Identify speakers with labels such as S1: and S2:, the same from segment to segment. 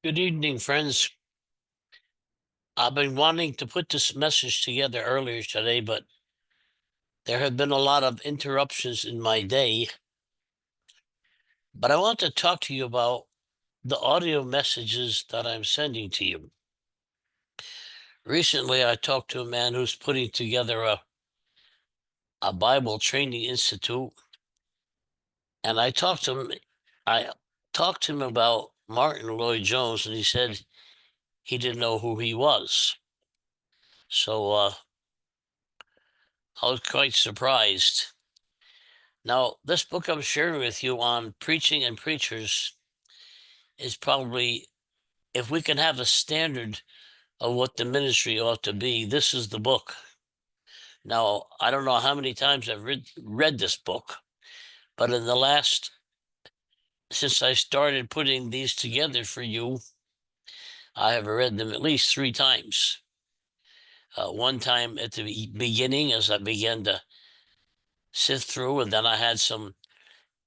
S1: Good evening, friends. I've been wanting to put this message together earlier today, but there have been a lot of interruptions in my day. But I want to talk to you about the audio messages that I'm sending to you. Recently, I talked to a man who's putting together a Bible training institute, and I talked to him about Martin Lloyd-Jones, and he said he didn't know who he was. So I was quite surprised. Now, this book I'm sharing with you on preaching and preachers is probably, if we can have a standard of what the ministry ought to be, this is the book. Now, I don't know how many times I've read this book, but since I started putting these together for you, I have read them at least 3 times. One time at the beginning as I began to sift through, and then I had some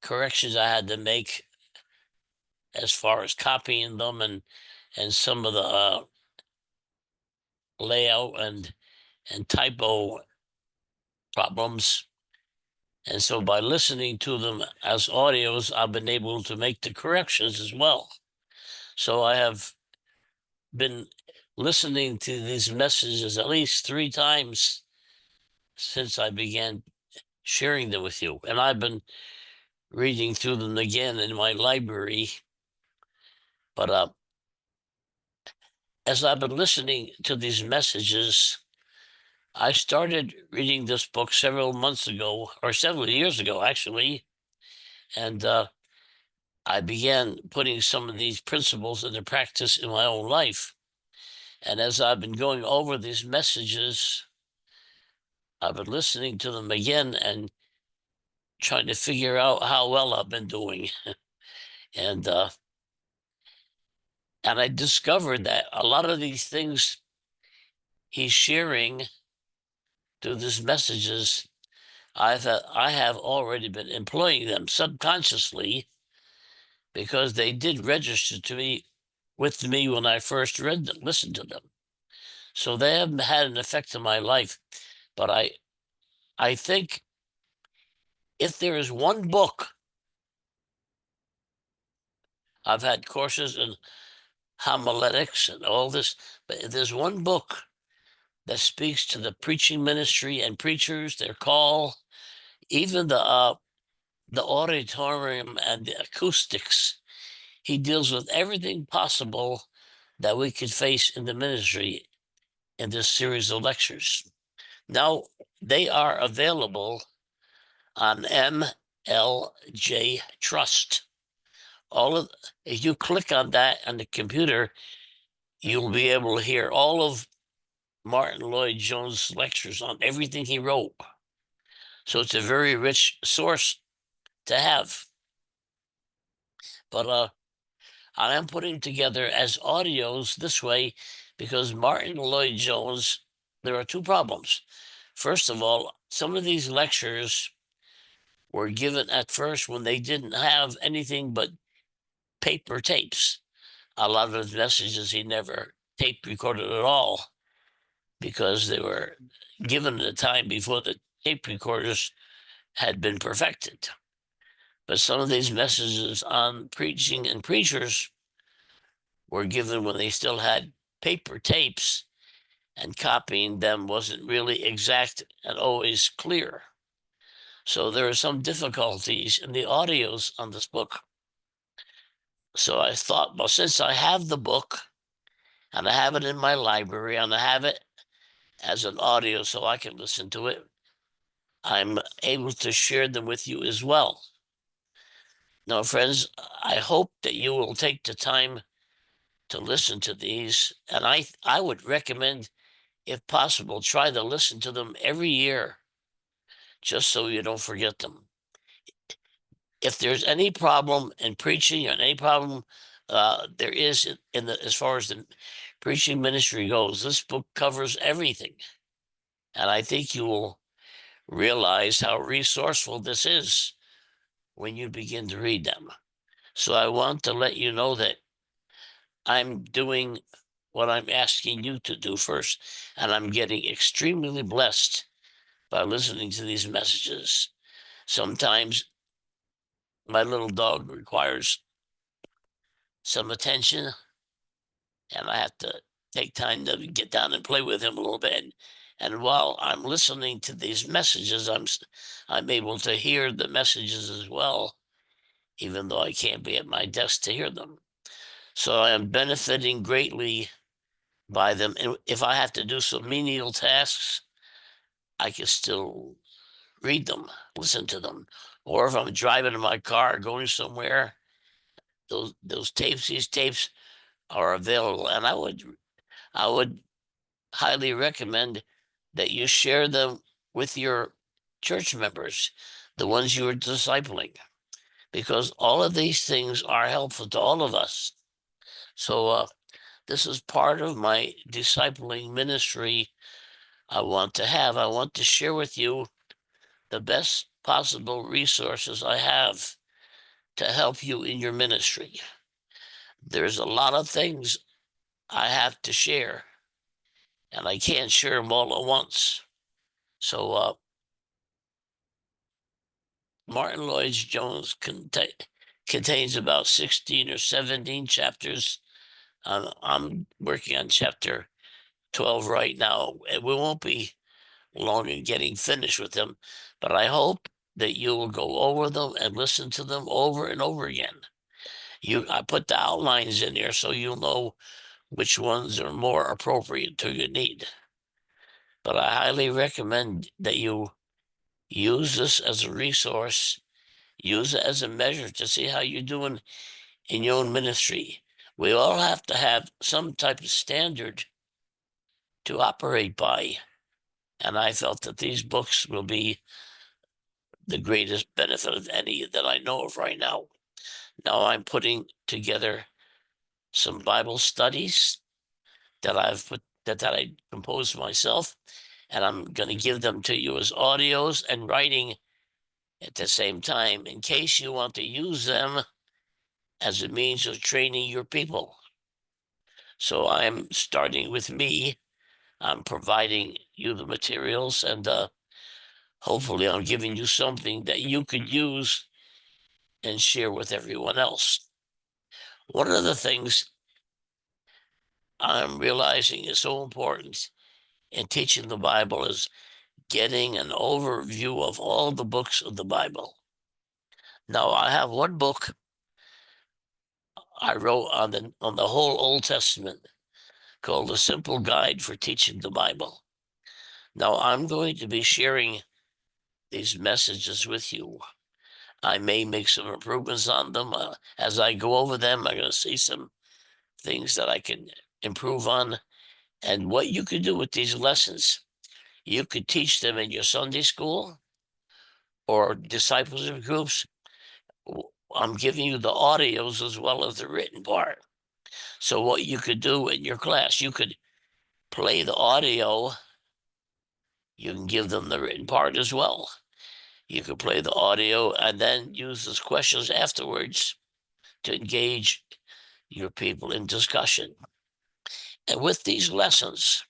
S1: corrections I had to make as far as copying them and some of the layout and typo problems. And so by listening to them as audios, I've been able to make the corrections as well. So I have been listening to these messages at least 3 times since I began sharing them with you. And I've been reading through them again in my library. But as I've been listening to these messages, I started reading this book several months ago, or several years ago, actually. And I began putting some of these principles into practice in my own life. And as I've been going over these messages, I've been listening to them again and trying to figure out how well I've been doing. and and I discovered that a lot of these things he's sharing through these messages, I have already been employing them subconsciously because they did register to me with me when I first listened to them. So they haven't had an effect on my life. But I think if there is one book, I've had courses in homiletics and all this, but if there's one book that speaks to the preaching ministry and preachers, their call, even the auditorium and the acoustics, he deals with everything possible that we could face in the ministry in this series of lectures. Now, they are available on MLJ Trust. If you click on that on the computer, you'll be able to hear all of Martin Lloyd-Jones' lectures on everything he wrote. So it's a very rich source to have. But I am putting together as audios this way because Martin Lloyd-Jones, there are two problems. First of all, some of these lectures were given at first when they didn't have anything but paper tapes. A lot of his messages he never tape recorded at all because they were given at a time before the tape recorders had been perfected. But some of these messages on preaching and preachers were given when they still had paper tapes, and copying them wasn't really exact and always clear. So there are some difficulties in the audios on this book. So I thought, well, since I have the book and I have it in my library and I have it as an audio so I can listen to it, I'm able to share them with you as well. Now, friends, I hope that you will take the time to listen to these. And I would recommend, if possible, try to listen to them every year, just so you don't forget them. If there's any problem in preaching or any problem there is as far as the preaching ministry goes, this book covers everything. And I think you will realize how resourceful this is when you begin to read them. So I want to let you know that I'm doing what I'm asking you to do first, and I'm getting extremely blessed by listening to these messages. Sometimes my little dog requires some attention, and I have to take time to get down and play with him a little bit. And while I'm listening to these messages, I'm able to hear the messages as well, even though I can't be at my desk to hear them. So I am benefiting greatly by them. And if I have to do some menial tasks, I can still read them, listen to them. Or if I'm driving in my car going somewhere, these tapes are available. And I would highly recommend that you share them with your church members, the ones you are discipling, because all of these things are helpful to all of us. So this is part of my discipling ministry I want to have. I want to share with you the best possible resources I have to help you in your ministry. There's a lot of things I have to share, and I can't share them all at once. So Martin Lloyd Jones contains about 16 or 17 chapters. I'm working on chapter 12 right now, and we won't be long in getting finished with them, but I hope that you will go over them and listen to them over and over again. I put the outlines in there so you'll know which ones are more appropriate to your need. But I highly recommend that you use this as a resource, use it as a measure to see how you're doing in your own ministry. We all have to have some type of standard to operate by. And I felt that these books will be the greatest benefit of any that I know of right now. Now I'm putting together some Bible studies that I composed myself, and I'm going to give them to you as audios and writing at the same time in case you want to use them as a means of training your people. So I'm starting with me. I'm providing you the materials, and hopefully I'm giving you something that you could use and share with everyone else. One of the things I'm realizing is so important in teaching the Bible is getting an overview of all the books of the Bible. Now, I have one book I wrote on the whole Old Testament called A Simple Guide for Teaching the Bible. Now, I'm going to be sharing these messages with you. I may make some improvements on them. As I go over them, I'm going to see some things that I can improve on. And what you could do with these lessons, you could teach them in your Sunday school or discipleship groups. I'm giving you the audios as well as the written part. So what you could do in your class, you could play the audio. You can give them the written part as well. You could play the audio and then use those questions afterwards to engage your people in discussion. And with these lessons,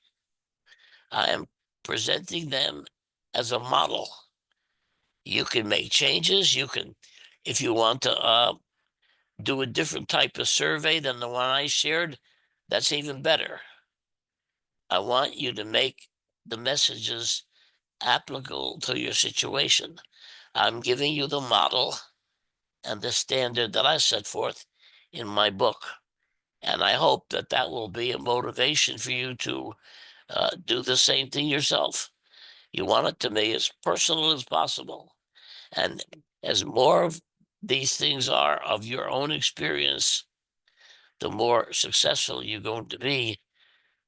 S1: I am presenting them as a model. You can make changes. You can, if you want to do a different type of survey than the one I shared, that's even better. I want you to make the messages applicable to your situation. I'm giving you the model and the standard that I set forth in my book. And I hope that that will be a motivation for you to do the same thing yourself. You want it to be as personal as possible. And as more of these things are of your own experience, the more successful you're going to be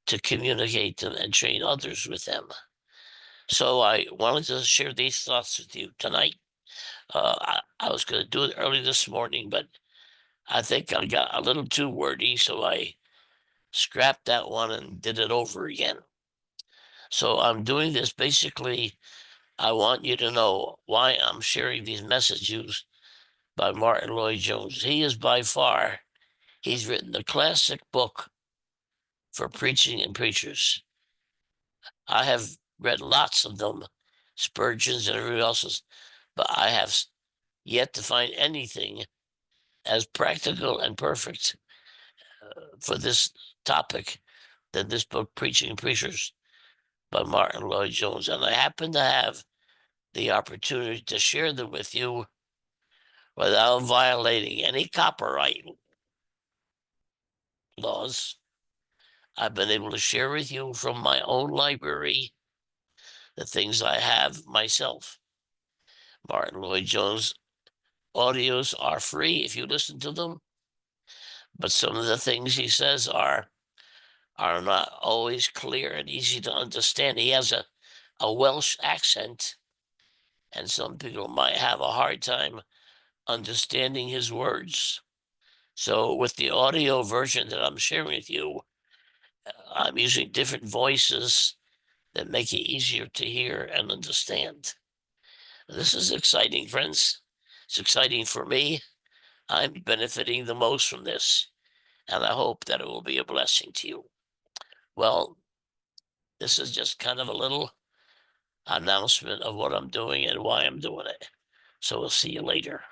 S1: to communicate them and train others with them. So I wanted to share these thoughts with you tonight. I was going to do it early this morning, but I think I got a little too wordy, so I scrapped that one and did it over again. So I'm doing this basically. I want you to know why I'm sharing these messages by Martin Lloyd Jones. He is by far He's written a classic book for preaching and preachers. I have read lots of them, Spurgeon's and everybody else's, but I have yet to find anything as practical and perfect for this topic than this book, Preaching and Preachers by Martin Lloyd-Jones. And I happen to have the opportunity to share them with you without violating any copyright laws. I've been able to share with you from my own library the things I have myself. Martin Lloyd-Jones audios are free if you listen to them, but some of the things he says are not always clear and easy to understand. He has a Welsh accent, and some people might have a hard time understanding his words. So with the audio version that I'm sharing with you, I'm using different voices that make it easier to hear and understand. This is exciting, friends. It's exciting for me. I'm benefiting the most from this, and I hope that it will be a blessing to you. Well, this is just kind of a little announcement of what I'm doing and why I'm doing it. So we'll see you later.